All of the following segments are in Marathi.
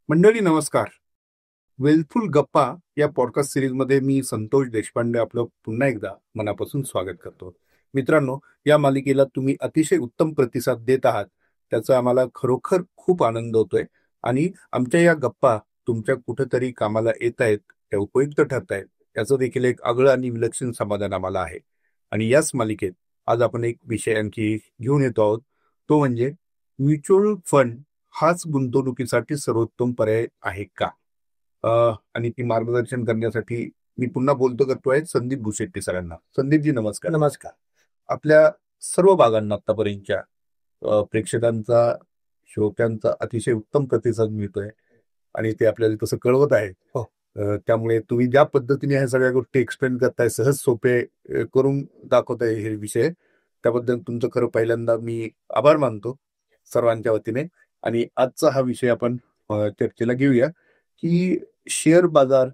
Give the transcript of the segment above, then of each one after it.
मंडळी नमस्कार. वेलफुल गप्पा या पॉडकास्ट सिरीजमध्ये मी संतोष देशपांडे आपलं पुन्हा एकदा मनापासून स्वागत करतो. मित्रांनो, या मालिकेला तुम्ही अतिशय उत्तम प्रतिसाद देत आहात, त्याचा आम्हाला खरोखर खूप आनंद होतोय. आणि आमच्या या गप्पा तुमच्या कुठेतरी कामाला येत आहेत, त्या उपयुक्त ठरत आहेत, याचं देखील एक आगळं आणि विलक्षण समाधान आम्हाला आहे. आणि याच मालिकेत आज आपण एक विषय आणखी घेऊन येतो आहोत, तो म्हणजे म्युच्युअल फंड हाच गुंतवणुकीसाठी सर्वोत्तम पर्याय आहे का? आणि ती मार्गदर्शन करण्यासाठी मी पुन्हा बोलतो करतोय संदीप भुशेट्टी सरांना. संदीपजी नमस्कार. नमस्कार. आपल्या सर्व भागांना आतापर्यंतच्या प्रेक्षकांचा, श्रोत्यांचा अतिशय उत्तम प्रतिसाद मिळतोय आणि ते आपल्याला तसं कळवत आहे. हो. त्यामुळे तुम्ही ज्या पद्धतीने ह्या सगळ्या गोष्टी एक्सप्लेन करताय, सहज सोपे करून दाखवताय हे विषय, त्याबद्दल तुमचं खरं पहिल्यांदा मी आभार मानतो सर्वांच्या वतीने. आणि आजचा हा विषय आपण चर्चेला घेऊया की शेअर बाजार,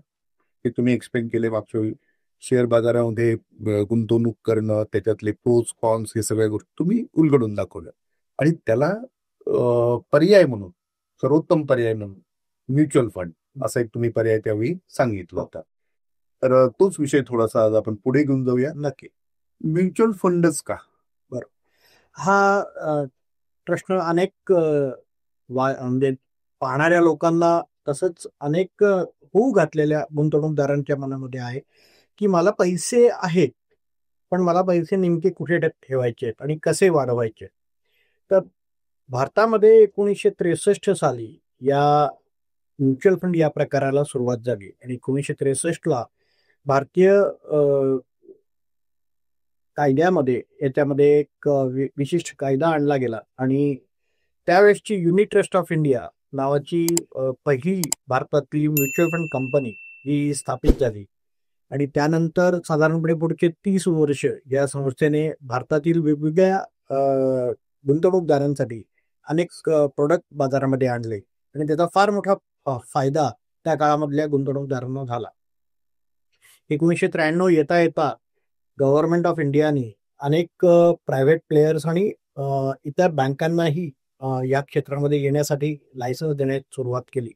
हे तुम्ही एक्सप्लेन केले मागच्या वेळी. शेअर बाजारामध्ये गुंतवणूक करणं, त्याच्यातले प्रोज कॉन्स, हे सगळ्या गोष्टी तुम्ही उलगडून दाखवल्या. आणि त्याला पर्याय म्हणून, सर्वोत्तम पर्याय म्हणून म्युच्युअल फंड असा एक तुम्ही पर्याय त्यावेळी सांगितला होता. तर तोच विषय थोडासा आज आपण पुढे घेऊन जाऊया. नक्की. म्युच्युअल फंडच का? बरोबर. हा प्रश्न अनेक म्हणजे पाहणाऱ्या लोकांना तसंच अनेक होऊ घातलेल्या गुंतवणूकदारांच्या मनामध्ये आहे की मला पैसे आहेत, पण मला पैसे नेमके कुठे ठेवायचे आहेत आणि कसे वाढवायचे. तर भारतामध्ये 1963 साली या म्युच्युअल फंड या प्रकाराला सुरुवात झाली आणि 1963ला भारतीय कायद्यामध्ये याच्यामध्ये एक विशिष्ट कायदा आणला गेला आणि त्यावेळेसची युनिट ट्रस्ट ऑफ इंडिया नावाची पहिली भारतातली म्युच्युअल फंड कंपनी ही स्थापित झाली. आणि त्यानंतर साधारणपणे पुढचे 30 वर्ष या संस्थेने भारतातील वेगवेगळ्या गुंतवणूकदारांसाठी अनेक प्रोडक्ट बाजारामध्ये आणले आणि त्याचा फार मोठा फायदा त्या काळामधल्या गुंतवणूकदारांना झाला. 1993 येता येता गव्हर्नमेंट ऑफ इंडियाने अनेक प्रायव्हेट प्लेयर्स आणि इतर बँकांनाही या क्षेत्रामध्ये येण्यासाठी लायसन्स देण्यास सुरुवात केली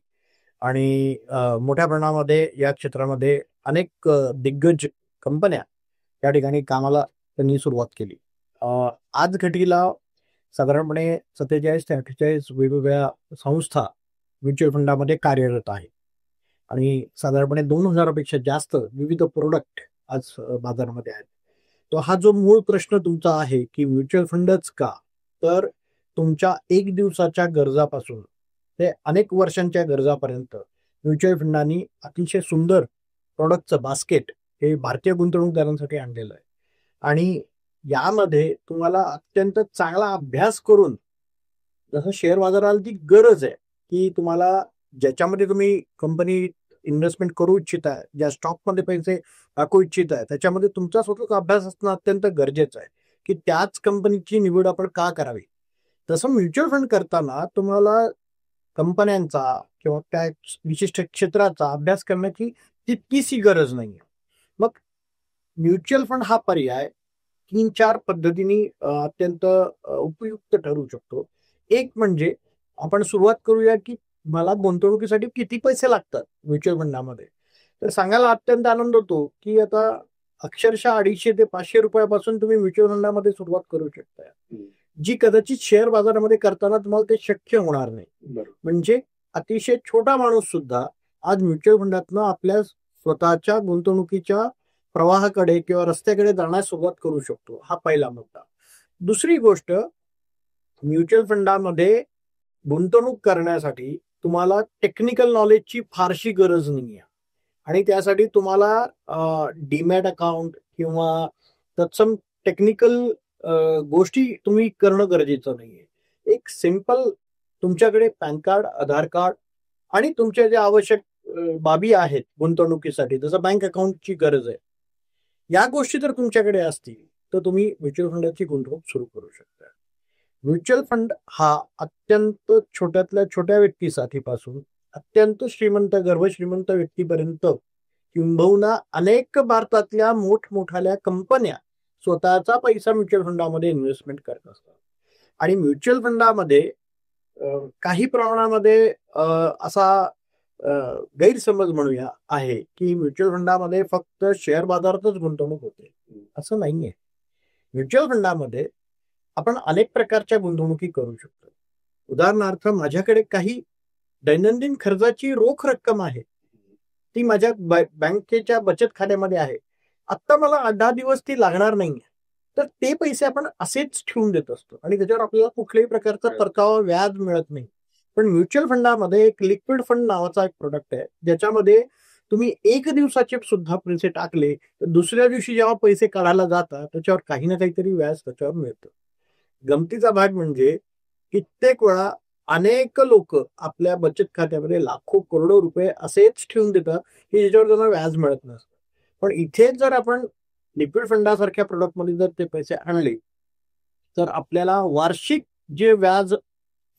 आणि मोठ्या प्रमाणामध्ये या क्षेत्रामध्ये अनेक दिग्गज कंपन्या या ठिकाणी कामाला त्यांनी सुरुवात केली. आज घडीला साधारणपणे 47 ते 48 वेगवेगळ्या संस्था म्युच्युअल फंडामध्ये कार्यरत आहेत आणि साधारणपणे 2000पेक्षा जास्त विविध प्रोडक्ट आज बाजारामध्ये आहेत. तो हा जो मूळ प्रश्न तुमचा आहे की म्युच्युअल फंडच का, तर तुमच्या एक दिवसाच्या गरजापासून ते अनेक वर्षांच्या गरजापर्यंत म्युच्युअल फंडांनी अतिशय सुंदर प्रोडक्टचं बास्केट हे भारतीय गुंतवणूकदारांसाठी आणलेलं आहे. आणि यामध्ये तुम्हाला अत्यंत चांगला अभ्यास करून, जसं शेअर बाजाराला ती गरज आहे की तुम्हाला ज्याच्यामध्ये तुम्ही कंपनी इन्व्हेस्टमेंट करू इच्छिता, ज्या स्टॉकमध्ये पैसे टाकू इच्छित आहे, त्याच्यामध्ये तुमचा स्वतःचा अभ्यास असणं अत्यंत गरजेचं आहे की त्याच कंपनीची निवड आपण का करावी. तसं म्युच्युअल फंड करताना तुम्हाला कंपन्यांचा किंवा त्या विशिष्ट क्षेत्राचा अभ्यास करण्याची तितकीशी गरज नाहीये. मग म्युच्युअल फंड हा पर्याय 3-4 पद्धतीने अत्यंत उपयुक्त ठरू शकतो. एक म्हणजे आपण सुरुवात करूया की मला गुंतवणुकीसाठी किती पैसे लागतात म्युच्युअल फंडामध्ये. तर सांगायला अत्यंत आनंद होतो की आता अक्षरशः 250 ते 500 रुपयापासून तुम्ही म्युच्युअल फंडामध्ये सुरुवात करू शकता, जी कदाचित शेअर बाजारामध्ये करताना तुम्हाला ते शक्य होणार नाही. म्हणजे अतिशय छोटा माणूस सुद्धा आज म्युच्युअल फंडातनं आपल्या स्वतःच्या गुंतवणुकीच्या प्रवाहाकडे किंवा रस्त्याकडे जाण्यास सुरुवात करू शकतो. हा पहिला मुद्दा. दुसरी गोष्ट, म्युच्युअल फंडामध्ये गुंतवणूक करण्यासाठी तुम्हाला टेक्निकल नॉलेजची फारशी गरज नाहीये आणि त्यासाठी तुम्हाला डीमॅट अकाउंट किंवा तत्सम टेक्निकल गोष्टी तुम्ही करणं गरजेचं नाहीये. एक सिंपल तुमच्याकडे पॅन कार्ड, आधार कार्ड आणि तुमच्या ज्या आवश्यक बाबी आहेत गुंतवणुकीसाठी, जसं बँक अकाउंटची गरज आहे, या गोष्टी जर तुमच्याकडे असतील तर तुम्ही म्युच्युअल फंडाची गुंतवणूक सुरू करू शकता. म्युच्युअल फंड हा अत्यंत छोट्यातल्या छोट्या व्यक्तीसाठीपासून अत्यंत श्रीमंत, गर्भश्रीमंत व्यक्तीपर्यंत किंबहुना अनेक भारतातल्या मोठमोठाल्या कंपन्या स्वतःचा पैसा म्युच्युअल फंडामध्ये इन्व्हेस्टमेंट करत असतात. आणि म्युच्युअल फंडामध्ये काही प्रमाणामध्ये असा गैरसमज म्हणूया आहे की म्युच्युअल फंडामध्ये फक्त शेअर बाजारातच गुंतवणूक होते. असं नाहीये. म्युच्युअल फंडामध्ये आपण अनेक प्रकारच्या गुंतवणुकी करू शकतो. उदाहरणार्थ माझ्याकडे काही दैनंदिन खर्चाची रोख रक्कम आहे, ती माझ्या बँकेच्या बचत खात्यामध्ये आहे. आत्ता मला 8-10 दिवस ती लागणार नाहीये, तर ते पैसे आपण असेच ठेवून देत असतो आणि त्याच्यावर आपल्याला कुठल्याही प्रकारचा परतावा व्याज मिळत नाही. पण म्युच्युअल फंडामध्ये एक लिक्विड फंड नावाचा एक प्रोडक्ट आहे, ज्याच्यामध्ये तुम्ही 1 दिवसाचे सुद्धा पैसे टाकले तर दुसऱ्या दिवशी जेव्हा पैसे काढायला जातात त्याच्यावर काही ना काहीतरी व्याज त्याच्यावर मिळतं. गमतीचा भाग म्हणजे कित्येक वेळा अनेक लोक आपल्या बचत खात्यामध्ये लाखो करोडो रुपये असेच ठेवून देतात की ज्याच्यावर त्यांना व्याज मिळत नसतं. पण इथे जर आपण लिक्विड फंडासारख्या प्रोडक्टमध्ये जर ते पैसे आणले तर आपल्याला वार्षिक जे व्याज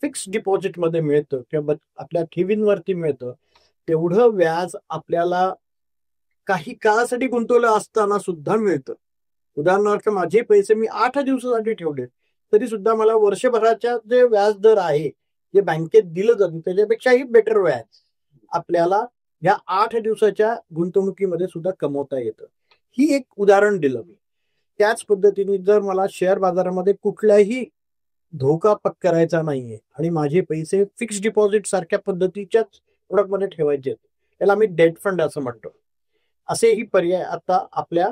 फिक्स डिपॉझिटमध्ये मिळतं किंवा आपल्या ठेवींवरती मिळतं तेवढं व्याज आपल्याला काही काळासाठी गुंतवलं असताना सुद्धा मिळतं. उदाहरणार्थ माझे पैसे मी 8 दिवसासाठी ठेवले तरी सुद्धा मला वर्षभराच्या जे व्याज दर आहे जे बँकेत दिलं जातं त्याच्यापेक्षाही बेटर व्याज आपल्याला या 8 दिवसाच्या गुंतवणुकीमध्ये सुद्धा कमवता येतं. ही एक उदाहरण दिलं मी. त्याच पद्धतीने जर मला शेअर बाजारामध्ये कुठलाही धोका पत्करायचा नाहीये आणि माझे पैसे फिक्स डिपॉझिट सारख्या पद्धतीच्याच प्रोडक्टमध्ये ठेवायचे त्याला आम्ही डेट फंड असं म्हणतो. असेही पर्याय आता आपल्या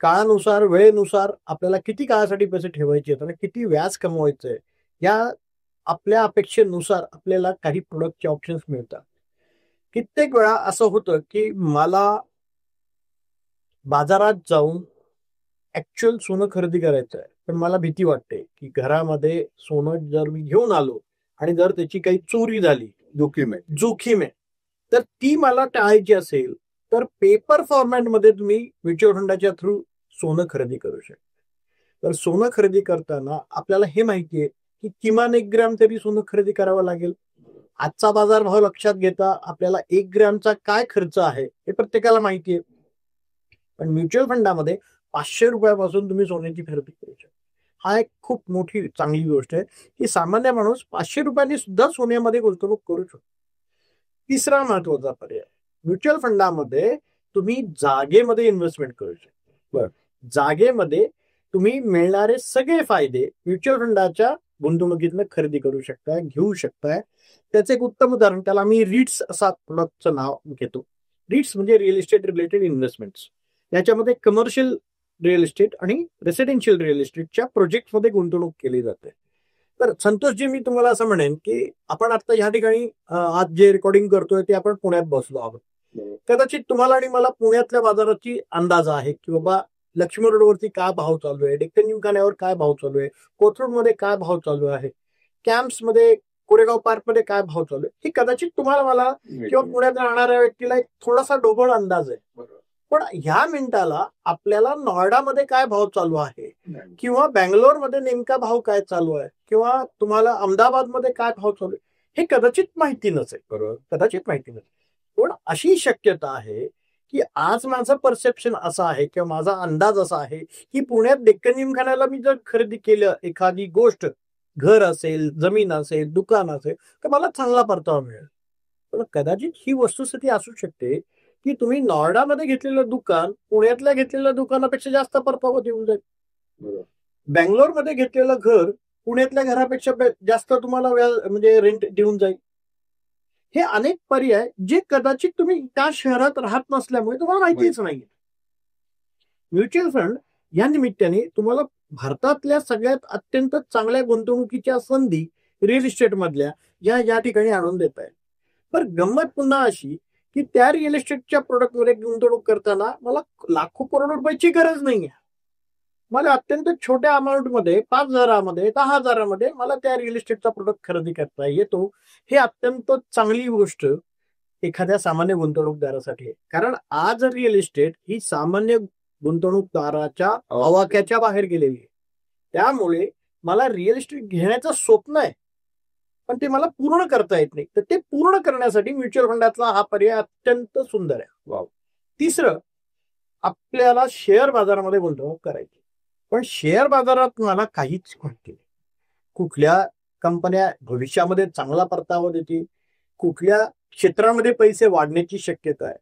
काळानुसार वेळेनुसार आपल्याला किती काळासाठी पैसे ठेवायचे आणि किती व्याज कमवायचंय या आपल्या अपेक्षेनुसार आपल्याला काही प्रोडक्टचे ऑप्शन्स मिळतात. कित्येक वेळा असं होतं की मला बाजारात जाऊन ऍक्च्युअल सोनं खरेदी करायचं आहे पण मला भीती वाटते की घरामध्ये सोनं जर मी घेऊन आलो आणि जर त्याची काही चोरी झाली जोखीम आहे तर ती मला टाळायची असेल तर पेपर फॉर्मॅटमध्ये तुम्ही म्युच्युअल फंडाच्या थ्रू सोनं खरेदी करू शकता. तर सोनं खरेदी करताना आपल्याला हे माहितीये की किमान 1 ग्रॅम तरी सोनं खरेदी करावं लागेल. आजचा बाजारभाव लक्षात घेता आपल्याला 1 ग्रॅमचा काय खर्च आहे हे प्रत्येकाला माहितीये. पण म्युच्युअल फंडामध्ये 500 रुपयापासून तुम्ही सोन्याची खरेदी करू शकता. हा एक खूप मोठी चांगली गोष्ट आहे की सामान्य माणूस 500 रुपयांनी सुद्धा सोन्यामध्ये गुंतवणूक करू शकतो. तिसरा महत्वाचा पर्याय म्युच्युअल फंडामध्ये तुम्ही जागेमध्ये इन्व्हेस्टमेंट करू शकता. जागेमध्ये तुम्ही मिळणारे सगळे फायदे म्युच्युअल फंडाच्या गुंतवणुकीतनं खरेदी करू शकता घेऊ शकताय. त्याचं एक उत्तम उदाहरण त्याला आम्ही रिट्स असा प्रोडक्टचं नाव घेतो. रिट्स म्हणजे रिअल इस्टेट रिलेटेड इन्व्हेस्टमेंट्स. याच्यामध्ये कमर्शियल रिअल इस्टेट आणि रेसिडेन्शियल रिअल इस्टेटच्या प्रोजेक्टमध्ये गुंतवणूक केली जाते. तर संतोषजी मी तुम्हाला असं म्हणेन की आपण आता या ठिकाणी आज जे रेकॉर्डिंग करतोय ते आपण पुण्यात बसलो आहोत. कदाचित तुम्हाला आणि मला पुण्यातल्या बाजाराची अंदाज आहे की बाबा लक्ष्मी रोडवरती काय भाव चालू आहे, डेक्कन जिमखान्यावर काय भाव चालू आहे, कोथरूडमध्ये काय भाव चालू आहे, कॅम्प्समध्ये कोरेगाव पार्कमध्ये काय भाव चालू आहे हे कदाचित तुम्हाला मला किंवा पुण्यात राहणाऱ्या व्यक्तीला एक थोडासा ढोबळ अंदाज आहे. पण ह्या मिनिटाला आपल्याला नॉयडामध्ये काय भाव चालू आहे किंवा बँगलोरमध्ये नेमका भाव काय चालू आहे किंवा तुम्हाला अहमदाबादमध्ये काय भाव चालू आहे हे कदाचित माहिती नसेल. बरोबर, कदाचित माहिती नसेल. पण अशी शक्यता आहे की आज माझं परसेप्शन असं आहे किंवा माझा अंदाज असा आहे की पुण्यात डेक्कन जिमखान्याला मी जर खरेदी केलं एखादी गोष्ट घर असेल, जमीन असेल, दुकान असेल तर मला चांगला परतावा मिळेल. पण कदाचित ही वस्तुस्थिती असू शकते की तुम्ही नॉर्डामध्ये घेतलेलं दुकान पुण्यातल्या घेतलेल्या दुकानापेक्षा जास्त परतावा देऊन जाईल. बँगलोरमध्ये घेतलेलं घर पुण्यातल्या घरापेक्षा जास्त तुम्हाला म्हणजे रेंट देऊन जाईल. हे अनेक पर्याय जे कदाचित तुम्ही त्या शहरात राहत नसल्यामुळे तुम्हाला माहितीच नाही. म्युच्युअल फंड या निमित्ताने तुम्हाला भारतातल्या सगळ्यात अत्यंत चांगल्या गुंतवणुकीच्या संधी रिअल इस्टेट मधल्या या ठिकाणी आणून देत आहे. पण गंमत पुन्हा अशी की त्या रिअल इस्टेटच्या प्रोडक्टवर गुंतवणूक करताना मला लाखो करोड रुपयाची गरज नाहीये. मला अत्यंत छोट्या अमाऊंटमध्ये 5,000मध्ये 10,000मध्ये मला त्या रिअल इस्टेटचा प्रोडक्ट खरेदी करता येतो. हे अत्यंत चांगली गोष्ट एखाद्या सामान्य गुंतवणूकदारासाठी आहे. कारण आज रिअल इस्टेट ही सामान्य गुंतवणूकदाराच्या आवाक्याच्या बाहेर गेलेली आहे. त्यामुळे मला रिअल इस्टेट घेण्याचं स्वप्न आहे पण ते मला पूर्ण करता येत नाही. तर ते पूर्ण करण्यासाठी म्युच्युअल फंडातला हा पर्याय अत्यंत सुंदर आहे. तिसरं, आपल्याला शेअर बाजारामध्ये गुंतवणूक करायची पण शेअर बाजारात मला काहीच माहिती नाही. कुठल्या कंपन्या भविष्यामध्ये चांगला परतावा देतील, कुठल्या क्षेत्रामध्ये पैसे वाढण्याची शक्यता आहे,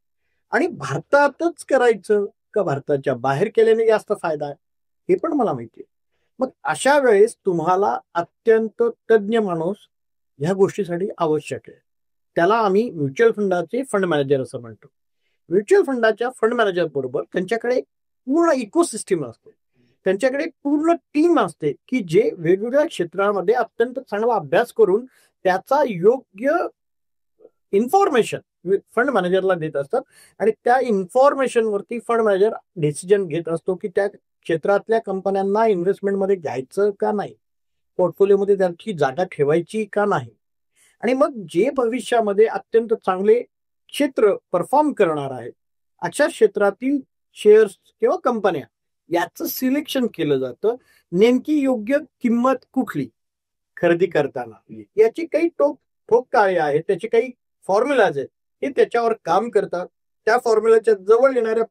आणि भारतातच करायचं का भारताच्या बाहेर केल्याने जास्त फायदा आहे हे पण मला माहिती आहे. मग अशा वेळेस तुम्हाला अत्यंत तज्ज्ञ माणूस ह्या गोष्टीसाठी आवश्यक आहे. त्याला आम्ही म्युच्युअल फंडाचे फंड मॅनेजर असं म्हणतो. म्युच्युअल फंडाच्या फंड मॅनेजर बरोबर त्यांच्याकडे पूर्ण इकोसिस्टीम असते, त्यांच्याकडे पूर्ण टीम असते की जे वेगवेगळ्या क्षेत्रामध्ये अत्यंत चांगला अभ्यास करून त्याचा योग्य इन्फॉर्मेशन फंड मॅनेजरला देत असतात, आणि त्या इन्फॉर्मेशन वरती फंड मॅनेजर डिसिजन घेत असतो की त्या क्षेत्रातल्या कंपन्यांना इन्व्हेस्टमेंटमध्ये घ्यायचं का नाही, पोर्टफोलिओमध्ये त्याची जागा ठेवायची का नाही, आणि मग जे भविष्यामध्ये अत्यंत चांगले क्षेत्र परफॉर्म करणार आहे अशा क्षेत्रातील शेअर्स किंवा कंपन्या याचं सिलेक्शन केलं जातं. नेमकी योग्य किंमत कुठली खरेदी करताना याची काही ठोक काय आहे, त्याचे काही फॉर्म्युलाज आहेत, हे त्याच्यावर काम करतात. त्या फॉर्म्युलाच्या जवळ येणाऱ्या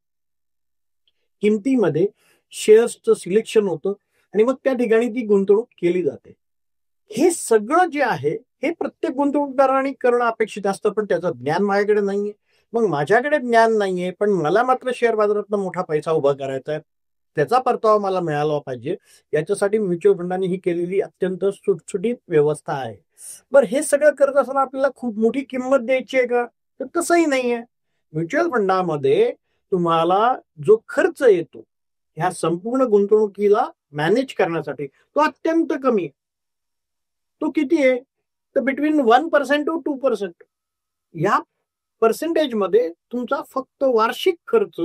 किमतीमध्ये शेअर्सचं सिलेक्शन होतं आणि मग त्या ठिकाणी ती गुंतवणूक केली जाते. हे सगळं जे आहे हे प्रत्येक गुंतवणूकदारांनी करणं अपेक्षित असतं, पण त्याचं ज्ञान माझ्याकडे नाहीये. मग माझ्याकडे ज्ञान नाहीये, पण मला मात्र शेअर बाजारात मोठा पैसा उभा करायचा आहे, त्याचा परतावा मला मिळाला पाहिजे, याच्यासाठी म्युच्युअल फंडांनी ही केलेली अत्यंत सुटसुटीत व्यवस्था आहे. बरं, हे सगळं करत असताना आपल्याला खूप मोठी किंमत द्यायची आहे का? तर तसंही नाहीये. म्युच्युअल फंडामध्ये तुम्हाला जो खर्च येतो ह्या संपूर्ण गुंतवणुकीला मॅनेज करण्यासाठी तो अत्यंत कमी आहे. तो किती आहे? तर बिटवीन 1% टू 2%. या पर्सेंटेजमध्ये तुमचा फक्त वार्षिक खर्च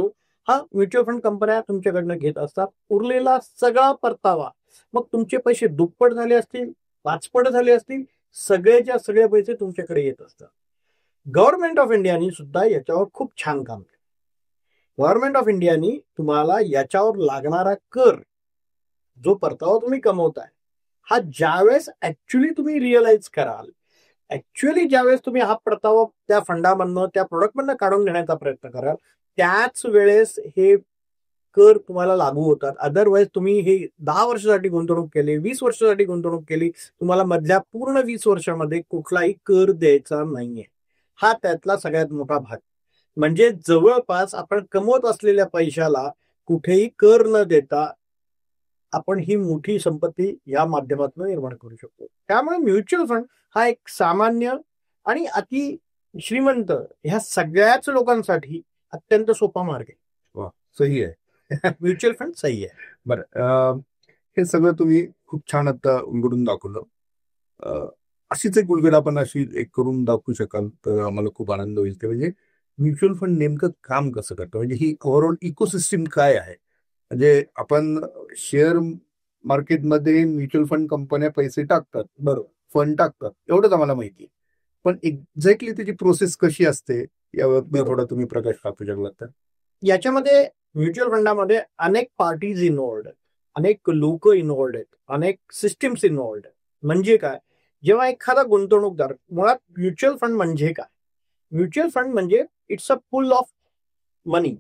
हा म्युच्युअल फंड कंपन्या तुमच्याकडनं घेत असतात. उरलेला सगळा परतावा, मग तुमचे पैसे दुप्पट झाले असतील, पाचपट झाले असतील, सगळेच्या सगळे पैसे तुमच्याकडे येत असतात. गव्हर्नमेंट ऑफ इंडियानी सुद्धा याच्यावर खूप छान काम केलं. गव्हर्नमेंट ऑफ इंडियानी तुम्हाला याच्यावर लागणारा कर, जो परतावा तुम्ही कमवताय, हा ज्यावेळेस ऍक्च्युली तुम्ही रिअलाइज कराल, ऍक्च्युअली ज्यावेळेस तुम्ही हा परतावा त्या फंडामधनं त्या प्रोडक्टमधनं काढून घेण्याचा प्रयत्न कराल, त्याच वेळेस हे कर तुम्हाला लागू होतात. अदरवाईज तुम्ही हे 10 वर्षासाठी गुंतवणूक केली, 20 वर्षासाठी गुंतवणूक केली, तुम्हाला मधल्या पूर्ण 20 वर्षामध्ये कुठलाही कर द्यायचा नाहीये. हा त्यातला सगळ्यात मोठा भाग. म्हणजे जवळपास आपण कमवत असलेल्या पैशाला कुठेही कर न देता आपण ही मोठी संपत्ती या माध्यमातून निर्माण करू शकतो. त्यामुळे म्युच्युअल फंड हा एक सामान्य आणि अति श्रीमंत ह्या सगळ्याच लोकांसाठी अत्यंत सोपा मार्ग आहे. वा, सही आहे. म्युच्युअल फंड सही आहे. बरं, हे सगळं तुम्ही खूप छान आता उलगडून दाखवलं. अशीच एक उलगड आपण अशी एक करून दाखवू शकाल तर आम्हाला खूप आनंद होईल. ते म्हणजे म्युच्युअल फंड नेमकं काम कसं करतं, म्हणजे ही ओव्हरऑल इकोसिस्टीम काय आहे. म्हणजे आपण शेअर मार्केटमध्ये म्युच्युअल फंड कंपन्या पैसे टाकतात, बरोबर, फंड टाकतात, एवढंच आम्हाला माहिती आहे. पण एक्झॅक्टली त्याची प्रोसेस कशी असते यावर थोडा तुम्ही प्रकाश टाकू शकलात तर. याच्यामध्ये म्युच्युअल फंडामध्ये अनेक पार्टीज इन्व्हॉल्ड आहेत, अनेक लोक इन्व्हॉल्ड आहेत, अनेक सिस्टीम्स इन्व्हॉल्ड आहेत. म्हणजे काय, जेव्हा एखादा गुंतवणूकदार, मुळात म्युच्युअल फंड म्हणजे काय, म्युच्युअल फंड म्हणजे इट्स अ पूल ऑफ मनी,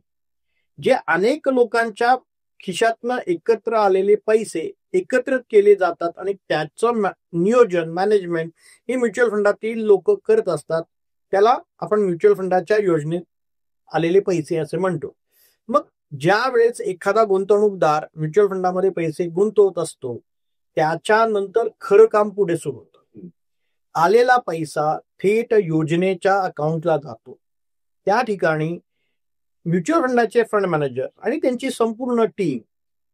जे अनेक लोकांच्या खिशातनं एकत्र आलेले पैसे एकत्रित केले जातात आणि त्याचं नियोजन, मॅनेजमेंट हे म्युच्युअल फंडातील लोक करत असतात. त्याला आपण म्युच्युअल फंडाच्या योजनेत आलेले पैसे असे म्हणतो. मग ज्या वेळेस एखादा गुंतवणूकदार म्युच्युअल फंडामध्ये पैसे गुंतवत असतो, त्याच्यानंतर खरं काम पुढे सुरू होतं. आलेला पैसा थेट योजनेच्या अकाउंटला जातो. त्या ठिकाणी म्युच्युअल फंडाचे फंड मॅनेजर आणि त्यांची संपूर्ण टीम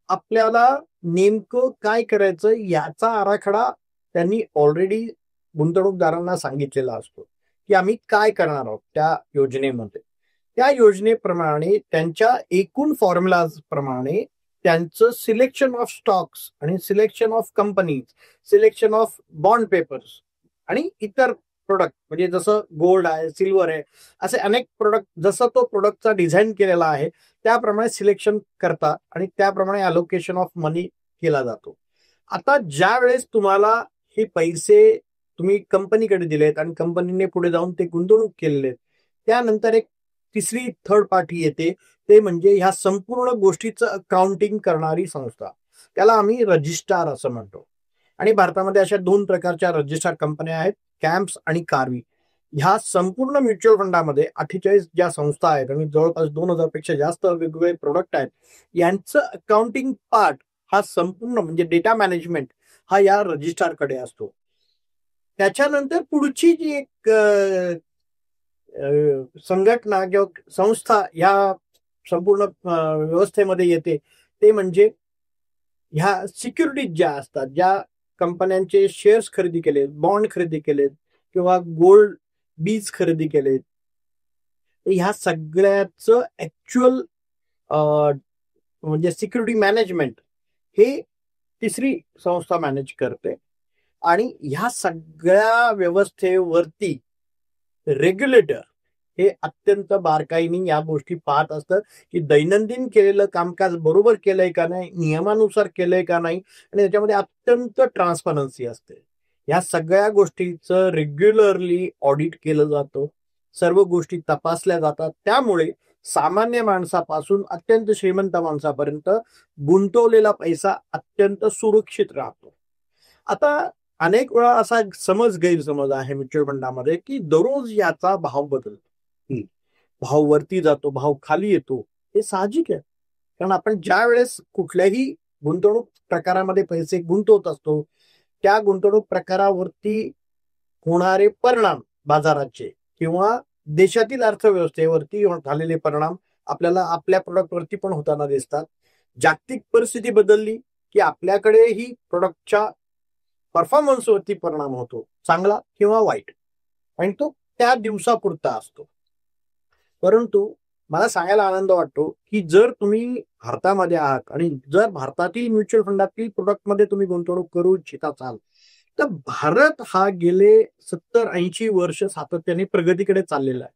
आपल्याला नेमकं काय करायचं याचा आराखडा त्यांनी ऑलरेडी गुंतवणूकदारांना सांगितलेला असतो की आम्ही काय करणार आहोत त्या योजनेमध्ये. त्या योजनेप्रमाणे त्यांच्या एकूण फॉर्म्युलाज प्रमाणे त्यांचं सिलेक्शन ऑफ स्टॉक्स आणि selection of companies, selection of bond papers आणि इतर प्रोडक्ट, म्हणजे जसं गोल्ड आहे, सिल्वर आहे, असे अनेक प्रोडक्ट, जसं तो प्रोडक्टचा डिझाईन केलेला आहे त्याप्रमाणे सिलेक्शन करतात आणि त्याप्रमाणे अलोकेशन ऑफ मनी केला जातो. आता ज्या वेळेस तुम्हाला हे पैसे तुम्ही कंपनीकडे दिलेत आणि कंपनीने पुढे जाऊन ते गुंतवणूक केलेले, त्यानंतर एक तिसरी थर्ड पार्टी येते, ते म्हणजे ह्या संपूर्ण गोष्टीचं अकाउंटिंग करणारी संस्था, त्याला आम्ही रजिस्ट्रार असं म्हणतो. आणि भारतामध्ये अशा 2 प्रकारच्या रजिस्टर्ड कंपन्या आहेत, कॅम्प्स आणि कार्वी. ह्या संपूर्ण म्युच्युअल फंडामध्ये 48 ज्या संस्था आहेत आणि जवळपास 2000 पेक्षा जास्त वेगवेगळे प्रोडक्ट आहेत, यांचं अकाउंटिंग पार्ट हा संपूर्ण म्हणजे डेटा मॅनेजमेंट हा या रजिस्ट्रारकडे असतो. त्याच्यानंतर पुढची जी एक संघटना किंवा संस्था या संपूर्ण व्यवस्थेमध्ये येते ते म्हणजे ह्या सिक्युरिटीज ज्या असतात, ज्या कंपन्यांचे शेअर्स खरेदी केलेत, बॉन्ड खरेदी केलेत किंवा गोल्ड बीज खरेदी केलेत, ह्या सगळ्याचं ऍक्च्युअल म्हणजे सिक्युरिटी मॅनेजमेंट हे तिसरी संस्था मॅनेज करते. आणि ह्या सगळ्या व्यवस्थेवरती रेग्युलेटर हे अत्यंत बारकाईने या गोष्टी पाहत असतात की दैनंदिन केलेलं कामकाज बरोबर केलंय का नाही, नियमानुसार केलंय का नाही, आणि त्याच्यामध्ये अत्यंत ट्रान्सपरन्सी असते. या सगळ्या गोष्टीचं रेग्युलरली ऑडिट केलं जातं, सर्व गोष्टी तपासल्या जातात. त्यामुळे सामान्य माणसापासून अत्यंत श्रीमंत माणसापर्यंत गुंतवलेला पैसा अत्यंत सुरक्षित राहतो. आता अनेक वेळा असा गैरसमज आहे म्युच्युअल फंडामध्ये की दररोज याचा भाव बदलतो, भाव वरती जातो, भाव खाली येतो. हे साहजिक आहे, कारण आपण ज्या वेळेस कुठल्याही गुंतवणूक प्रकारामध्ये पैसे गुंतवत असतो त्या गुंतवणूक प्रकारावरती होणारे परिणाम बाजाराचे किंवा देशातील अर्थव्यवस्थेवरती झालेले परिणाम आपल्याला आपल्या प्रोडक्टवरती पण होताना दिसतात. जागतिक परिस्थिती बदलली की आपल्याकडेही प्रोडक्टच्या परफॉर्मन्सवरती परिणाम होतो, चांगला किंवा वाईट, आणि तो त्या दिवसापुरता असतो. परंतु मला सांगायला आनंद वाटतो की जर तुम्ही भारतामध्ये आहात आणि जर भारतातील म्युच्युअल फंडातील प्रोडक्टमध्ये तुम्ही गुंतवणूक करू इच्छित असाल तर भारत हा गेले 70-80 वर्ष सातत्याने प्रगतीकडे चाललेला आहे.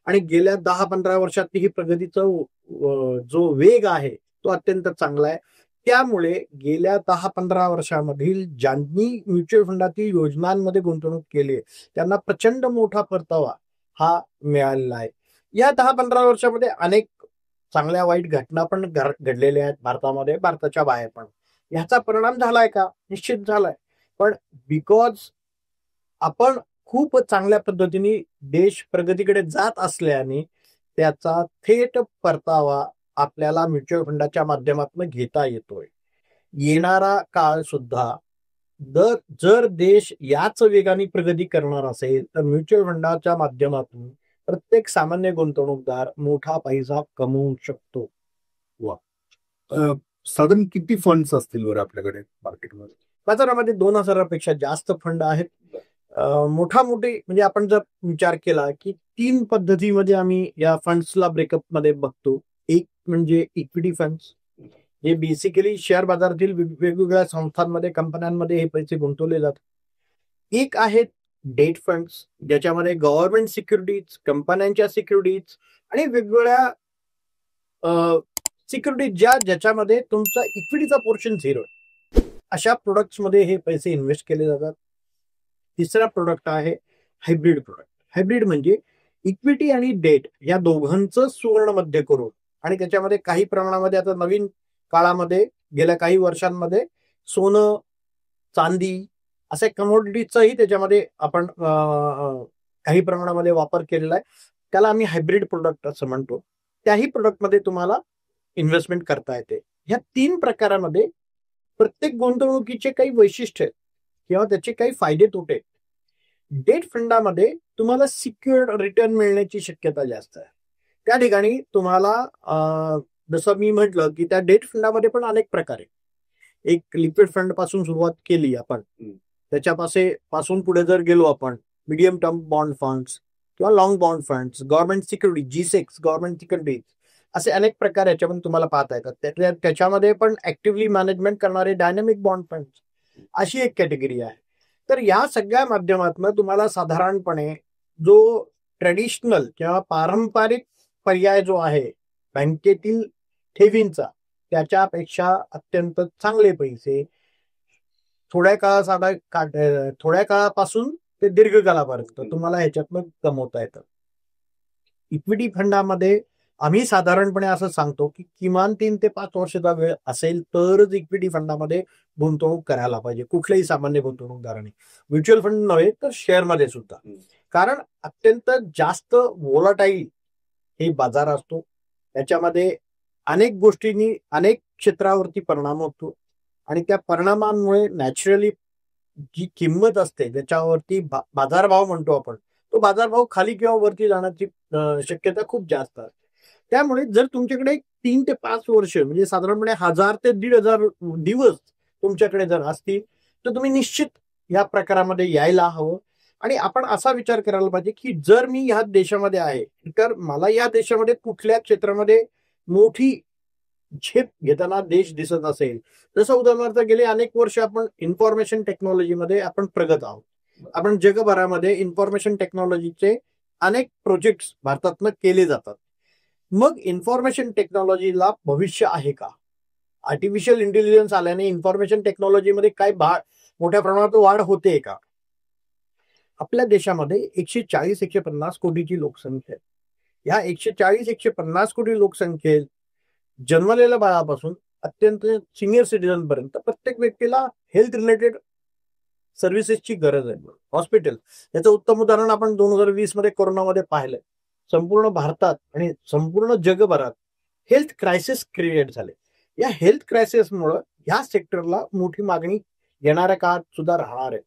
आणि गेल्या 10-15 वर्षात ही प्रगतीचा जो वेग आहे तो अत्यंत चांगला आहे. त्यामुळे गेल्या 10-15 वर्षामधील ज्यांनी म्युच्युअल फंडातील योजनांमध्ये गुंतवणूक केली त्यांना प्रचंड मोठा परतावा हा मिळालेला आहे. या 10-15 वर्षामध्ये अनेक चांगल्या वाईट घटना पण घडलेल्या आहेत भारतामध्ये, भारताच्या बाहेर पण. ह्याचा परिणाम झालाय का? निश्चित झालाय. पण बिकॉज आपण खूप चांगल्या पद्धतीने देश प्रगतीकडे जात असल्याने त्याचा थेट परतावा आपल्याला म्युच्युअल फंडाच्या माध्यमातून घेता येतोय. येणारा काळ सुद्धा जर देश याच वेगाने प्रगती करणार असेल तर म्युच्युअल फंडाच्या माध्यमातून प्रत्येक सामान्य गुंतवणूकदार मोठा पैसा कमवू शकतो. साधारण किती फंड्स असतील बरं आपल्याकडे मार्केटमध्ये? बाजारामध्ये 2000 पेक्षा जास्त फंड आहेत. मोठा मोठे म्हणजे आपण जर विचार केला की 3 पद्धतीमध्ये आम्ही या फंड्सला ब्रेकअप मध्ये बघतो. एक म्हणजे इक्विटी फंड्स, हे बेसिकली शेअर बाजारातील वेगवेगळ्या संस्थांमध्ये कंपन्यांमध्ये हे पैसे गुंतवले जातात. एक आहेत डेट फंड्स, ज्याच्यामध्ये गव्हर्नमेंट सिक्युरिटीज, कंपन्यांच्या सिक्युरिटीज आणि वेगवेगळ्या सिक्युरिटीज ज्याच्यामध्ये तुमचा इक्विटीचा पोर्शन 0, अशा प्रोडक्ट्समध्ये हे पैसे इन्व्हेस्ट केले जातात. तिसरा प्रोडक्ट आहे हायब्रिड प्रोडक्ट. हायब्रिड म्हणजे इक्विटी आणि डेट या दोघांचं सुवर्ण मध्य करून, आणि त्याच्यामध्ये काही प्रमाणामध्ये आता नवीन काळामध्ये गेल्या काही वर्षांमध्ये सोनं, चांदी असे कमोडिटीचाही त्याच्यामध्ये आपण काही प्रमाणामध्ये वापर केलेला आहे. त्याला आम्ही हायब्रिड प्रोडक्ट असं म्हणतो. त्याही प्रोडक्टमध्ये तुम्हाला इन्व्हेस्टमेंट करता येते. ह्या 3 प्रकारामध्ये प्रत्येक गुंतवणुकीचे काही वैशिष्ट्य किंवा त्याचे काही फायदे तोटे. डेट फंडामध्ये तुम्हाला सिक्युअर्ड रिटर्न मिळण्याची शक्यता जास्त आहे. त्या ठिकाणी तुम्हाला जसं मी म्हटलं की त्या डेट फंडामध्ये पण अनेक प्रकार आहे. एक लिक्विड फंड पासून सुरुवात केली आपण, त्याच्यापासून पुढे जर गेलो आपण मीडियम टर्म बॉन्ड फंड्स किंवा long bond funds, government security G6, government securities, असे अनेक प्रकार याच्यामध्ये तुम्हाला पाहता येतात. त्याच्यामध्ये पण ऍक्टिव्हली मॅनेजमेंट करणारे डायनामिक बॉन्ड फंड्स अशी एक कॅटेगरी आहे. तर या सगळ्या माध्यमातून तुम्हाला साधारणपणे जो ट्रेडिशनल किंवा पारंपरिक पर्याय जो आहे बँकेतील ठेवींचा, त्याच्यापेक्षा अत्यंत चांगले पैसे थोड्या काळापासून ते दीर्घकाळापर्यंत तुम्हाला ह्याच्यातनं कमवता येतं. इक्विटी फंडामध्ये आम्ही साधारणपणे असं सांगतो की किमान 3 ते 5 वर्षाचा वेळ असेल तरच इक्विटी फंडामध्ये गुंतवणूक करायला पाहिजे कुठल्याही सामान्य गुंतवणूकदाराने. म्युच्युअल फंड नव्हे तर शेअरमध्ये सुद्धा. कारण अत्यंत जास्त वोलाटाईल हे बाजार असतो. त्याच्यामध्ये अनेक गोष्टींनी अनेक क्षेत्रावरती परिणाम होतो आणि त्या परिणामांमुळे नॅचरली जी किंमत असते ज्याच्यावरती बाजारभाव म्हणतो आपण, तो बाजारभाव खाली किंवा वरती जाण्याची शक्यता खूप जास्त असते. त्यामुळे जर तुमच्याकडे 3 ते 5 वर्ष म्हणजे साधारणपणे 1000 ते 1500 दिवस तुमच्याकडे जर असतील तर तुम्ही निश्चित या प्रकारामध्ये यायला हवं. आणि आपण असा विचार करायला पाहिजे की जर मी ह्या देशामध्ये आहे तर मला या देशामध्ये कुठल्या क्षेत्रामध्ये मोठी झेप घेताना देश दिसत असेल. जसं उदाहरणार्थ गेले अनेक वर्ष आपण इन्फॉर्मेशन टेक्नॉलॉजीमध्ये आपण प्रगत आहोत. आपण जगभरामध्ये इन्फॉर्मेशन टेक्नॉलॉजीचे अनेक प्रोजेक्ट्स भारतातनं केले जातात. मग इन्फॉर्मेशन टेक्नॉलॉजीला भविष्य आहे का? आर्टिफिशियल इंटेलिजन्स आल्याने इन्फॉर्मेशन टेक्नॉलॉजीमध्ये काय मोठ्या प्रमाणात वाढ होते का? आपल्या देशामध्ये 140-150 कोटीची लोकसंख्या आहे. या 140-150 कोटी लोकसंख्येत जन्मलेल्या बाळापासून अत्यंत सिनियर सिटीजन पर्यंत प्रत्येक व्यक्तीला हेल्थ रिलेटेड सर्व्हिसेसची गरज आहे. हॉस्पिटल याचं उत्तम उदाहरण आपण 2020 मध्ये कोरोनामध्ये पाहिलंय. संपूर्ण भारतात आणि संपूर्ण जगभरात हेल्थ क्रायसिस क्रिएट झाले. या हेल्थ क्रायसिसमुळे या सेक्टरला मोठी मागणी येणाऱ्या काळात सुद्धा राहणार आहे.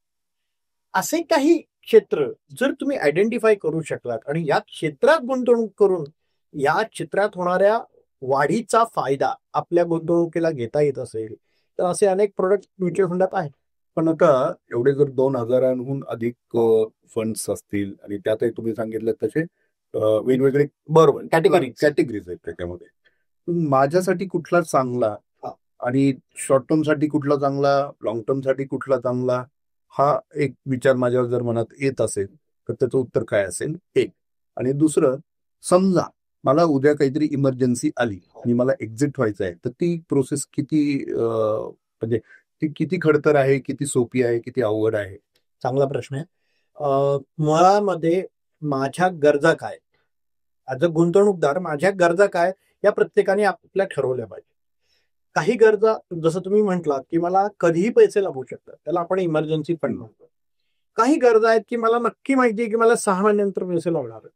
असे काही क्षेत्र जर तुम्ही आयडेंटिफाय करू शकलात आणि या क्षेत्रात गुंतवणूक करून या क्षेत्रात होणाऱ्या वाढीचा फायदा आपल्या गुंतवणुकीला घेता येत असेल तर असे अनेक प्रोडक्ट म्युच्युअल फंडात आहेत. पण आता एवढे जर 2000 अधिक फंड्स असतील आणि त्यातही तुम्ही सांगितलं तसे वेगवेगळे बरोबर कॅटेगरीज आहेत त्याच्यामध्ये, माझ्यासाठी कुठला चांगला हा. आणि शॉर्ट टर्म साठी कुठला चांगला, लॉंग टर्म साठी कुठला चांगला, हा एक विचार माझ्यावर जर मनात येत असेल तर त्याचं उत्तर काय असेल एक. आणि दुसरं, समजा मला उद्या काहीतरी इमर्जन्सी आली आणि मला एक्झिट व्हायचं आहे तर ती प्रोसेस किती म्हणजे ती किती खडतर आहे, किती सोपी आहे, किती अवघड आहे? चांगला प्रश्न आहे. मुळामध्ये माझ्या गरजा काय, ऍज अ गुंतवणूकदार माझ्या गरजा काय या प्रत्येकाने आपल्या ठरवल्या पाहिजे. काही गरजा जसं तुम्ही म्हटलात की मला कधीही पैसे लागू शकतात, त्याला आपण इमर्जन्सी फंड म्हणतो. काही गरजा आहेत की मला नक्की माहिती आहे की मला 6 महिन्यानंतर पैसे लागणार आहेत.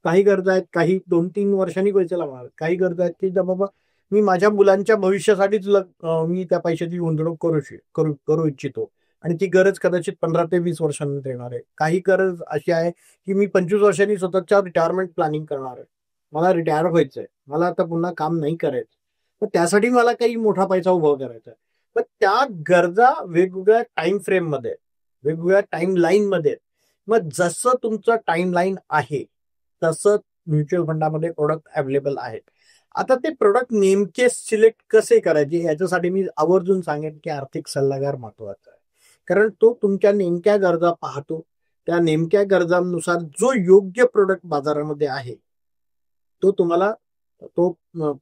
काही गरजा आहेत काही 2-3 वर्षांनी पैसे लागणार आहेत. काही गरजा आहेत की बाबा मी माझ्या मुलांच्या भविष्यासाठीच मी त्या पैशाची गुंतवणूक करू इच्छितो आणि ती गरज कदाचित 15 ते 20 वर्षांनंतर येणार आहे. काही गरज अशी आहे की मी 25 वर्षांनी स्वतःच्या रिटायरमेंट प्लॅनिंग करणार आहे. मला रिटायर व्हायचंय, मला आता पुन्हा काम नाही करायचं, तर त्यासाठी मला काही मोठा पैसा उभा करायचा आहे. पण त्या गरजा वेगवेगळ्या टाइम फ्रेम मध्ये, वेगवेगळ्या टाइम लाईन मध्ये. मग जसं तुमचं टाइम लाईन आहे तसं म्युच्युअल फंडामध्ये प्रोडक्ट अवेलेबल आहेत. आता ते प्रोडक्ट नेमके सिलेक्ट कसे करायचे याच्यासाठी मी आवर्जून सांगेन की आर्थिक सल्लागार महत्वाचा आहे. कारण तो तुमच्या नेमक्या गरजा पाहतो, त्या नेमक्या गरजांनुसार जो योग्य प्रोडक्ट बाजारामध्ये आहे तो तुम्हाला तो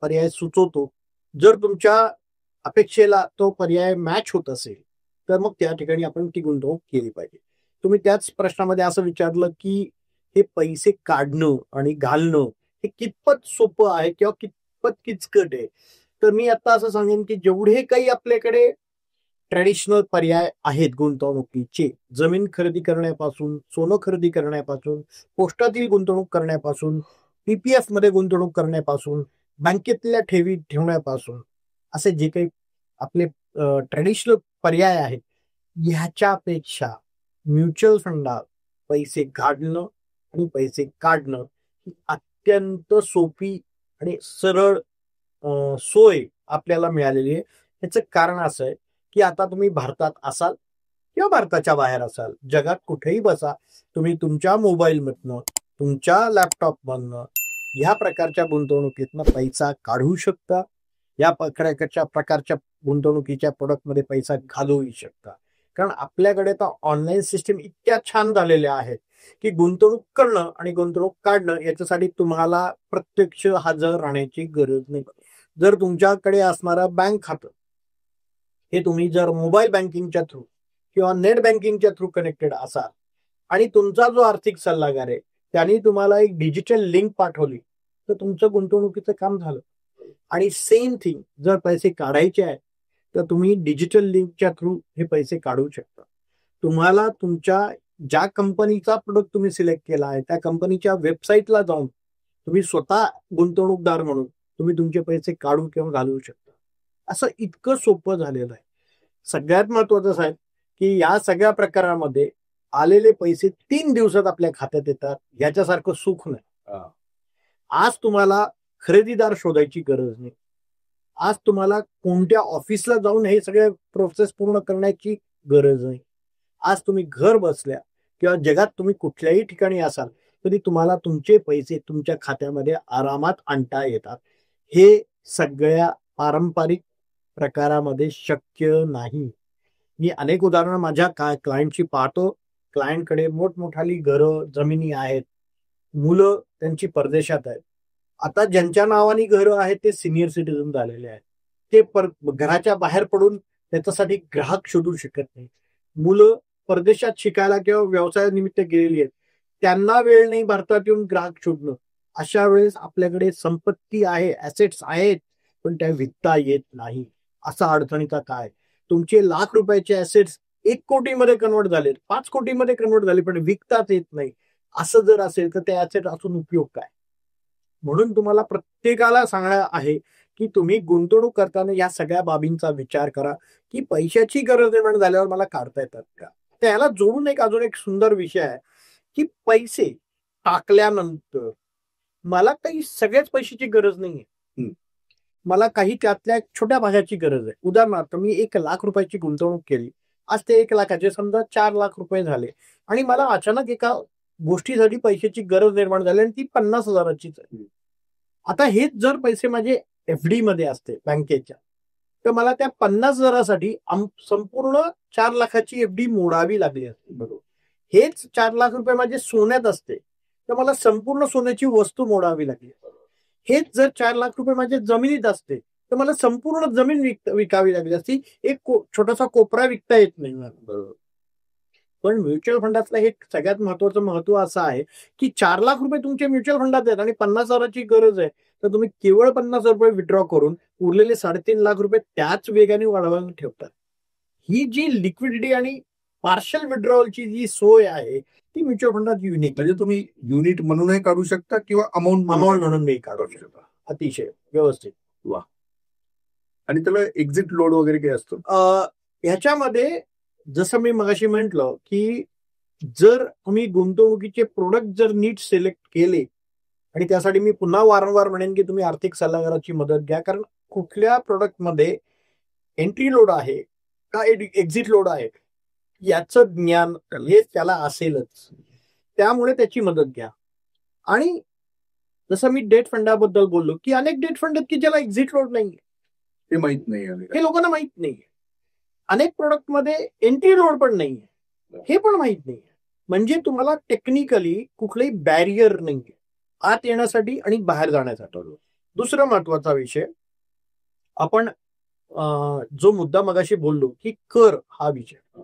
पर्याय सुचवतो. जर तुमच्या अपेक्षेला तो पर्याय मॅच होत असेल तर मग त्या ठिकाणी आपण ती गुंतवणूक केली पाहिजे. तुम्ही त्याच प्रश्नामध्ये असं विचारलं की हे पैसे काढणं आणि घालणं हे कितपत सोपं आहे किंवा कितपत किचकट आहे. तर मी आता असं सांगेन की जेवढे काही आपल्याकडे ट्रॅडिशनल पर्याय आहेत गुंतवणुकीचे, जमीन खरेदी करण्यापासून, सोनं खरेदी करण्यापासून, पोस्टातील गुंतवणूक करण्यापासून, पीपीएफ मध्ये गुंतवणूक करण्यापासून, बँकेतल्या ठेवी ठेवण्यापासून, असे जे काही आपले ट्रॅडिशनल पर्याय आहेत ह्याच्यापेक्षा म्युच्युअल फंडात पैसे काढणं आणि पैसे काढणं ही अत्यंत सोपी आणि सरळ सोय आपल्याला मिळालेली आहे. याचं कारण असं आहे की आता तुम्ही भारतात असाल किंवा भारताच्या बाहेर असाल, जगात कुठेही बसा, तुम्ही तुमच्या मोबाईलमधनं, तुमच्या लॅपटॉपमधनं या प्रकारच्या गुंतवणुकीतनं पैसा काढू शकता. या प्रकारच्या गुंतवणुकीच्या प्रोडक्टमध्ये पैसा घालवू शकता. कारण आपल्याकडे तर ऑनलाईन सिस्टीम इतक्या छान झालेल्या आहेत की गुंतवणूक करणं आणि गुंतवणूक काढणं याच्यासाठी तुम्हाला प्रत्यक्ष हजर राहण्याची गरज नाही. जर तुमच्याकडे असणारं बँक खातं हे तुम्ही जर मोबाईल बँकिंगच्या थ्रू किंवा नेट बँकिंगच्या थ्रू कनेक्टेड असाल आणि तुमचा जो आर्थिक सल्लागार आहे त्यांनी तुम्हाला एक डिजिटल लिंक पाठवली तर तुमचं गुंतवणुकीचं काम झालं. आणि सेम थिंग जर पैसे काढायचे आहेत तर तुम्ही डिजिटल लिंकच्या थ्रू हे पैसे काढू शकता. तुम्हाला तुमच्या ज्या कंपनीचा प्रोडक्ट तुम्ही सिलेक्ट केला आहे त्या कंपनीच्या वेबसाईटला जाऊन तुम्ही स्वतः गुंतवणूकदार म्हणून तुम्ही तुमचे पैसे काढू किंवा घालवू शकता. असं इतकं सोपं झालेलं आहे. सगळ्यात महत्वाचं साहेब की या सगळ्या प्रकारामध्ये आलेले पैसे 3 दिवसात आपल्या खात्यात येतात. याच्यासारखं सुख नाही. हा. आज तुम्हाला खरेदीदार शोधायची गरज नाही. आज तुम्हाला कोणत्या ऑफिसला जाऊन हे सगळे प्रोसेस पूर्ण करण्याची गरज नाही. आज तुम्ही घर बसल्या किंवा जगात तुम्ही कुठल्याही ठिकाणी असाल तरी तुम्हाला तुमचे पैसे तुमच्या खात्यामध्ये आरामात आणता येतात. हे सगळ्या पारंपरिक प्रकारामध्ये शक्य नाही. मी अनेक उदाहरणं माझ्या क्लायंटची पाहतो. क्लायंटकडे मोठमोठाली घरं जमिनी आहेत. मुलं त्यांची परदेशात आहेत. आता ज्यांच्या नावाने घरं आहेत ते सिनियर सिटीजन झालेले आहेत. ते घराच्या बाहेर पडून त्याच्यासाठी ग्राहक शोधू शकत नाही. मुलं परदेशात शिकायला किंवा व्यवसायानिमित्त गेलेली आहेत. त्यांना वेळ नाही भारतात येऊन ग्राहक शोधणं. अशा वेळेस आपल्याकडे संपत्ती आहे, ऍसेट्स आहेत, पण त्या विकता येत नाही. असा अडचणीचा काय. तुमचे लाख रुपयाचे ऍसेट्स 1 कोटीमध्ये कन्वर्ट झाले, 5 कोटीमध्ये कन्वर्ट झाले, पण विकताच येत नाही. असं जर असेल तर ते ऍसेट असून उपयोग काय. म्हणून तुम्हाला प्रत्येकाला सांगणं आहे की तुम्ही गुंतवणूक करताना या सगळ्या बाबींचा विचार करा की पैशाची गरज निर्माण झाल्यावर मला काढता येतात का. त्याला जोडून अजून एक सुंदर विषय आहे की पैसे टाकल्यानंतर मला काही सगळ्याच पैशाची गरज नाहीये. मला काही त्यातल्या छोट्या भागाची गरज आहे. उदाहरणार्थ मी 1 लाख रुपयाची गुंतवणूक केली. आज ते 1 लाखाचे समजा 4 लाख रुपये झाले आणि मला अचानक एका गोष्टीसाठी पैशाची गरज निर्माण झाली आणि ती 50,000चीच आहे. आता हेच जर पैसे माझे FD मध्ये असते बँकेच्या तर मला त्या 50,000साठी संपूर्ण 4 लाखाची FD मोडावी लागली असते. बरोबर. हेच 4 लाख रुपये माझे सोन्यात असते तर मला संपूर्ण सोन्याची वस्तू मोडावी लागली. हेच जर 4 लाख रुपये माझ्या जमिनीत असते तर मला संपूर्ण जमीन विकावी लागली असती. एक छोटासा कोपरा विकता येत नाही. बरोबर. पण म्युच्युअल फंडातलं हे सगळ्यात महत्वाचं महत्व असं आहे की 4 लाख रुपये तुमच्या म्युच्युअल फंडात आहेत आणि 50,000ची गरज आहे तर तुम्ही केवळ 50,000 रुपये विड्रॉ करून उरलेले 3.5 लाख रुपये त्याच वेगाने वाढवायला ठेवतात. ही जी लिक्विडिटी आणि पार्शल विड्रॉवलची जी सोय आहे ती म्युच्युअल फंडात युनिक. म्हणजे तुम्ही युनिट म्हणूनही काढू शकता किंवा अमाऊंट म्हणून मी काढू शकतो. अतिशय व्यवस्थित. वा. आणि त्याला एक्झिट लोड वगैरे काही असतो. ह्याच्यामध्ये जसं मी मगाशी म्हटलं की जर तुम्ही गुंतवणुकीचे प्रोडक्ट जर नीट सिलेक्ट केले आणि त्यासाठी मी पुन्हा वारंवार म्हणेन की तुम्ही आर्थिक सल्लागाराची मदत घ्या. कारण कुठल्या प्रोडक्टमध्ये एंट्री लोड आहे का एक्झिट लोड आहे याचं ज्ञान हे त्याला असेलच. त्यामुळे त्याची मदत घ्या. आणि जसं मी डेट फंडाबद्दल बोललो की अनेक डेट फंड आहेत की ज्याला एक्झिट लोड नाहीये. ते माहित नाही. हे लोकांना माहित नाहीये. अनेक प्रोडक्ट मध्ये एंट्री लोड पण नाहीये. हे पण माहित नाहीये. म्हणजे तुम्हाला टेक्निकली कुठलाही बॅरियर नाहीये आत येण्यासाठी आणि बाहेर जाण्यासाठी. दुसरा महत्वाचा विषय आपण जो मुद्दा मगाशी बोललो की कर हा विषय.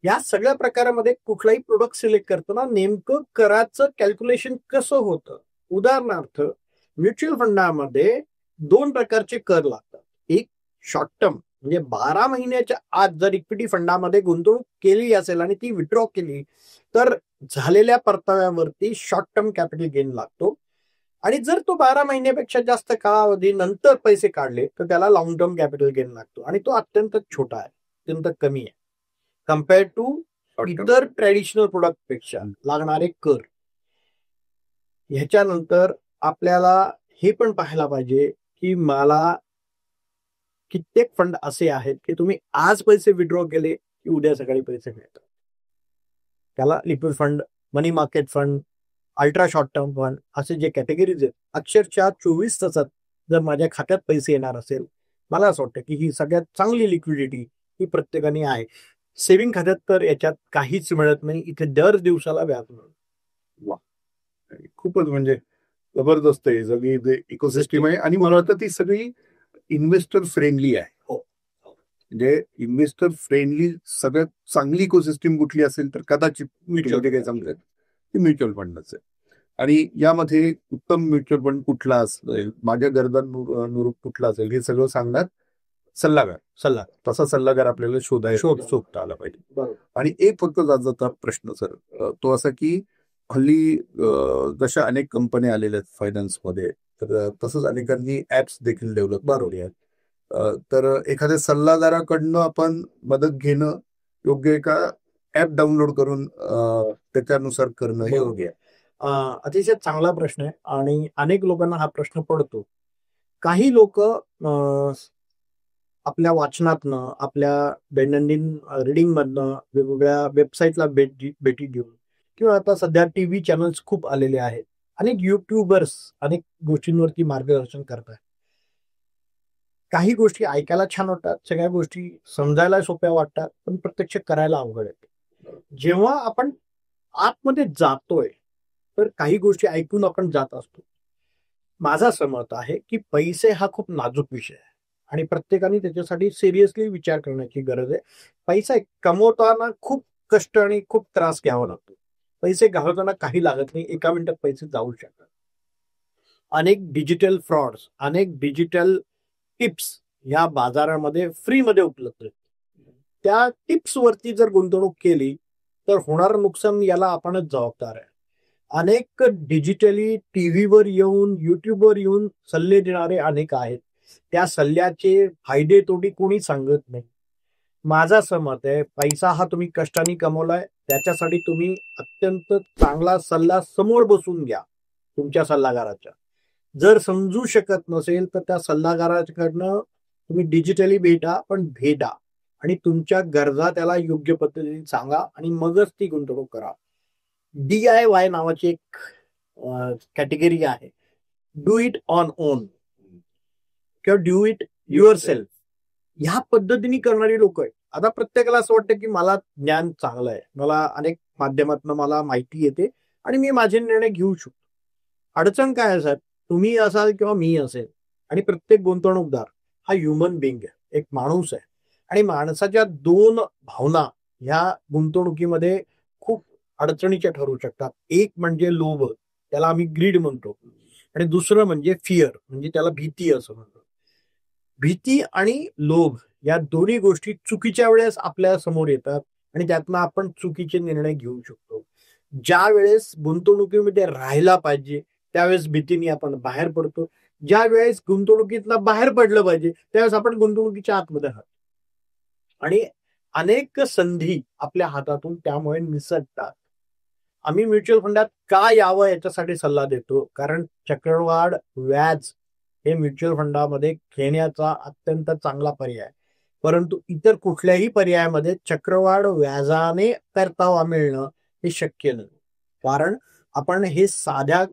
या सगळ्या प्रकारामध्ये कुठलाही प्रोडक्ट सिलेक्ट करताना नेमकं कराचं कॅल्क्युलेशन कसं होतं. उदाहरणार्थ म्युच्युअल फंडामध्ये 2 प्रकारचे कर लागतात. एक शॉर्ट टर्म म्हणजे 12 महिन्याच्या आत जर इक्विटी फंडामध्ये गुंतवणूक केली असेल आणि ती विड्रॉ केली तर झालेल्या परताव्यावरती शॉर्ट टर्म कॅपिटल गेन लागतो. आणि जर तो 12 महिन्यापेक्षा जास्त कालावधी नंतर पैसे काढले तर त्याला लॉंग टर्म कॅपिटल गेन लागतो आणि तो अत्यंत छोटा आहे, अत्यंत कमी आहे कम्पेअर्ड टू इतर ट्रॅडिशनल प्रोडक्ट पेक्षा लागणारे कर. ह्याच्यानंतर आपल्याला हे पण पाहायला पाहिजे की मला कित्येक फंड असे आहेत की तुम्ही आज पैसे विड्रॉ केले की उद्या सकाळी पैसे मिळतात. त्याला liquid fund, money market fund, ultra short term fund असे जे कॅटेगरीज आहेत अक्षरशः 24 तासात जर माझ्या खात्यात पैसे येणार असेल मला असं वाटतं की ही सगळ्यात चांगली लिक्विडिटी ही प्रत्येकाने आहे. सेव्हिंग खात्यात तर याच्यात काहीच मिळत नाही. इथे दर दिवसाला व्याज मिळतं. वा. खूपच म्हणजे जबरदस्त आहे सगळी जे इकोसिस्टम आहे. आणि मला वाटतं ती सगळी इन्व्हेस्टर फ्रेंडली आहे. हो. म्हणजे इन्व्हेस्टर फ्रेंडली सगळ्यात चांगली इकोसिस्टम कुठली असेल तर कदाचित म्युच्युअल काही समजेल ती म्युच्युअल फंडच आहे. आणि यामध्ये उत्तम म्युच्युअल फंड कुठला असेल, माझ्या गरजांनुरूप कुठला असेल, हे सगळं सांगणार सल्लागार. सल्ला तसा सल्लागार आपल्याला शोधता. शोधता आला पाहिजे. बरोबर. आणि एक फक्त जाता प्रश्न सर, तो असा की हल्ली जशा अनेक कंपन्या आलेल्या आहेत फायनान्समध्ये, तर तसंच अनेकांनी ऍप्स देखील डेव्हलप केलेले आहेत. तर एखाद्या सल्लागाराकडनं आपण मदत घेणं योग्य आहे का, ऍप डाउनलोड करून त्याच्यानुसार करणं हे योग्य आहे? अतिशय चांगला प्रश्न आहे आणि अनेक लोकांना हा प्रश्न पडतो. काही लोक आपल्या वाचनातनं, आपल्या दैनंदिन रिडिंग मधनं, वेगवेगळ्या वेबसाईटला भेटी देऊन, किंवा आता सध्या टीव्ही चॅनल्स खूप आलेले आहेत, अनेक युट्यूबर्स अनेक गोष्टींवरती मार्गदर्शन करतात. काही गोष्टी ऐकायला छान वाटतात, सगळ्या गोष्टी समजायला सोप्या वाटतात, पण प्रत्यक्ष करायला अवघड आहे. जेव्हा आपण आतमध्ये जातोय तर काही गोष्टी ऐकून आपण जात असतो. माझा असं मत आहे की पैसे हा खूप नाजूक विषय आहे आणि प्रत्येकाने त्याच्यासाठी सिरियसली विचार करण्याची गरज आहे. पैसा कमवताना खूप कष्ट आणि खूप त्रास घ्यावा लागतो. पैसे घालवताना काही लागत नाही, एका मिनिटात पैसे जाऊ शकतात. अनेक डिजिटल फ्रॉड्स, अनेक डिजिटल टिप्स या बाजारामध्ये फ्रीमध्ये उपलब्ध आहेत. त्या टिप्स वरती जर गुंतवणूक केली तर होणारं नुकसान याला आपणच जबाबदार आहे. अनेक डिजिटली टीव्हीवर येऊन, युट्यूबवर येऊन सल्ले देणारे अनेक आहेत. त्या सल्ल्याचे फायदे तोटे कोणी सांगत नाही. माझं असं मत आहे, पैसा हा तुम्ही कष्टाने कमवलाय, त्याच्यासाठी तुम्ही अत्यंत चांगला सल्ला समोर बसून घ्या तुमच्या सल्लागाराच्या. जर समजू शकत नसेल तर त्या सल्लागाराकडनं तुम्ही डिजिटली भेटा, पण भेटा आणि तुमच्या गरजा त्याला योग्य पद्धतीने सांगा आणि मगच ती गुंतवणूक करा. DIY नावाची एक कॅटेगरी आहे, डू इट ऑन ओन किंवा डू इट युअर सेल्फ. ह्या पद्धतीने करणारी लोक आहेत. आता प्रत्येकाला असं वाटतं की मला ज्ञान चांगलं आहे, मला अनेक माध्यमातून मला माहिती येते आणि मी माझे निर्णय घेऊ शकतो. अडचण काय आहे साहेब, तुम्ही असाल किंवा मी असेल, आणि प्रत्येक गुंतवणूकदार हा ह्युमन बिंग आहे, एक माणूस आहे, आणि माणसाच्या दोन भावना ह्या गुंतवणुकीमध्ये खूप अडचणीच्या ठरू शकतात. एक म्हणजे लोभ, त्याला आम्ही ग्रीड म्हणतो, आणि दुसरं म्हणजे फिअर, म्हणजे त्याला भीती असं म्हणतो. भीती आणि लोभ या दोन्ही गोष्टी चुकीच्या वेळेस आपल्या समोर येतात आणि त्यातनं आपण चुकीचे निर्णय घेऊ शकतो. ज्या वेळेस गुंतवणुकीमध्ये राहायला पाहिजे त्यावेळेस भीतीने आपण बाहेर पडतो, ज्या वेळेस गुंतवणुकीतला बाहेर पडलं पाहिजे त्यावेळेस आपण गुंतवणुकीच्या आतमध्ये आहात, आणि अनेक संधी आपल्या हातातून त्यामुळे निसटतात. आम्ही म्युच्युअल फंडात का यावं याच्यासाठी सल्ला देतो, कारण चक्रवाढ व्याज हे म्युच्युअल फंडामध्ये घेण्याचा अत्यंत चांगला पर्याय, परंतु इतर कुठल्याही पर्यायामध्ये चक्रवाढ व्याजाने परतावा मिळणं हे शक्य नाही. कारण आपण हे साध्या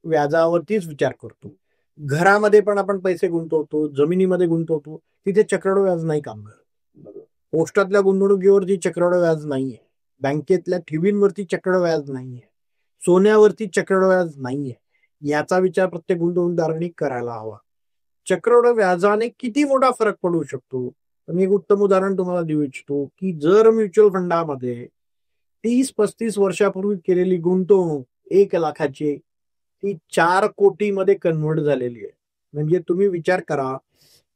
व्याजावरतीच विचार करतो. घरामध्ये पण आपण पैसे गुंतवतो, जमिनीमध्ये गुंतवतो, तिथे चक्रवाढ व्याज नाही काम करत. पोस्टातल्या गुंतवणुकीवरती चक्रवाढ व्याज नाहीये, बँकेतल्या ठेवींवरती चक्रवाढ व्याज नाहीये, सोन्यावरती चक्रवाढ व्याज नाहीये. याचा विचार प्रत्येक गुंतवणूकदारांनी करायला हवा. चक्रवाढ व्याजाने किती मोठा फरक पडू शकतो, मी एक उत्तम उदाहरण तुम्हाला देऊ इच्छितो की जर म्युच्युअल फंडामध्ये 30-35 वर्षापूर्वी केलेली गुंतवणूक 1 लाखाची ती 4 कोटी मध्ये कन्व्हर्ट झालेली आहे. म्हणजे तुम्ही विचार करा,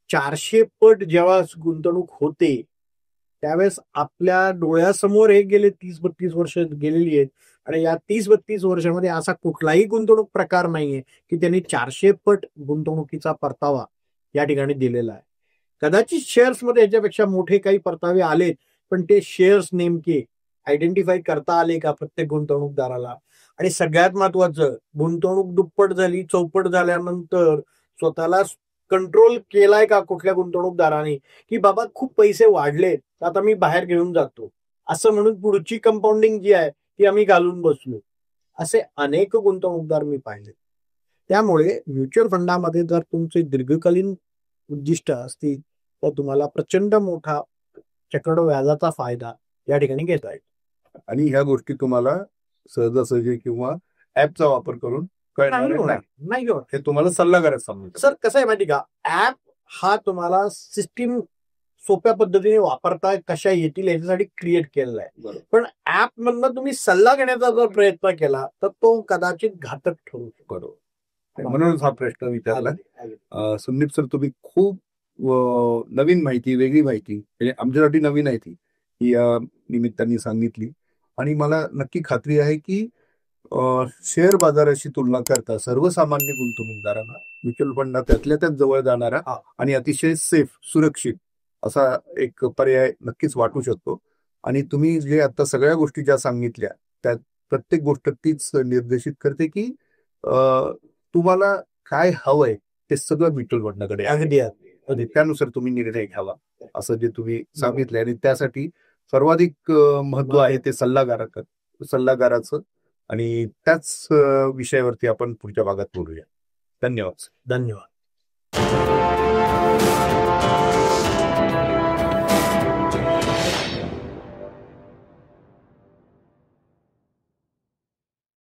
400 पट जेव्हा गुंतवणूक होते त्यावेळेस आपल्या डोळ्यासमोर हे गेले 30-32 वर्ष गेलेली आहेत, आणि या 30-32 वर्षामध्ये असा कुठलाही गुंतवणूक प्रकार नाहीये की त्यांनी 400 पट गुंतवणुकीचा परतावा या ठिकाणी दिलेला आहे. कदाचित शेअर्स मध्ये याच्यापेक्षा मोठे काही परतावे आलेत, पण ते शेअर्स नेमके आयडेंटिफाय करता आले का प्रत्येक गुंतवणूकदाराला? आणि सगळ्यात महत्वाचं, गुंतवणूक दुप्पट झाली, चौपट झाल्यानंतर स्वतःला कंट्रोल केलाय का कुठल्या गुंतवणूकदाराने की बाबा खूप पैसे वाढलेत आता मी बाहेर घेऊन जातो, असं म्हणून पुढची कंपाऊंडिंग जी आहे ती आम्ही घालून बसलो. असे अनेक गुंतवणूकदार मी पाहिले. त्यामुळे म्युच्युअल फंडामध्ये जर तुमचे दीर्घकालीन उद्दिष्ट असतील तर तुम्हाला प्रचंड मोठा चक्रवाढ व्याजाचा फायदा या ठिकाणी घेता येईल. आणि ह्या गोष्टी तुम्हाला सहजासहजी किंवा ऍपचा वापर करून कळणार नाही. हे तुम्हाला सल्लागारच सांगतो. सर कसं आहे माहिती का, ऍप हा तुम्हाला सिस्टीम सोप्या पद्धतीने वापरता कशा येतील याच्यासाठी क्रिएट केलेला आहे. बरोबर. पण ऍप मधनं तुम्ही सल्ला घेण्याचा जर प्रयत्न केला तर तो कदाचित घातक ठरू शकतो. बरोबर. म्हणूनच हा प्रश्न विचारला. अगदी, अगदी. संदीप सर, तुम्ही खूप नवीन माहिती, वेगळी माहिती, म्हणजे आमच्यासाठी नवीन आहे ती या निमित्ताने सांगितली. आणि मला नक्की खात्री आहे की शेअर बाजाराशी तुलना करता सर्वसामान्य गुंतवणूकदारांना म्युच्युअल फंड त्यातल्या त्यात जवळ जाणारा हा. आणि अतिशय सेफ, सुरक्षित असा एक पर्याय नक्कीच वाटू शकतो. आणि तुम्ही जे आता सगळ्या गोष्टी ज्या सांगितल्या त्यात प्रत्येक गोष्ट तीच निर्देशित करते की तुम्हाला काय हवंय ते सगळं म्युच्युअल फंडाकडे आहे. अगदी अगदी. आणि त्यानुसार तुम्ही निर्णय घ्यावा असं जे तुम्ही सांगितलंय. आणि त्यासाठी सर्वाधिक महत्व आहे ते सल्लागाराचं. आणि त्याच विषयावरती आपण पुढच्या भागात बोलूया. धन्यवाद. धन्यवाद.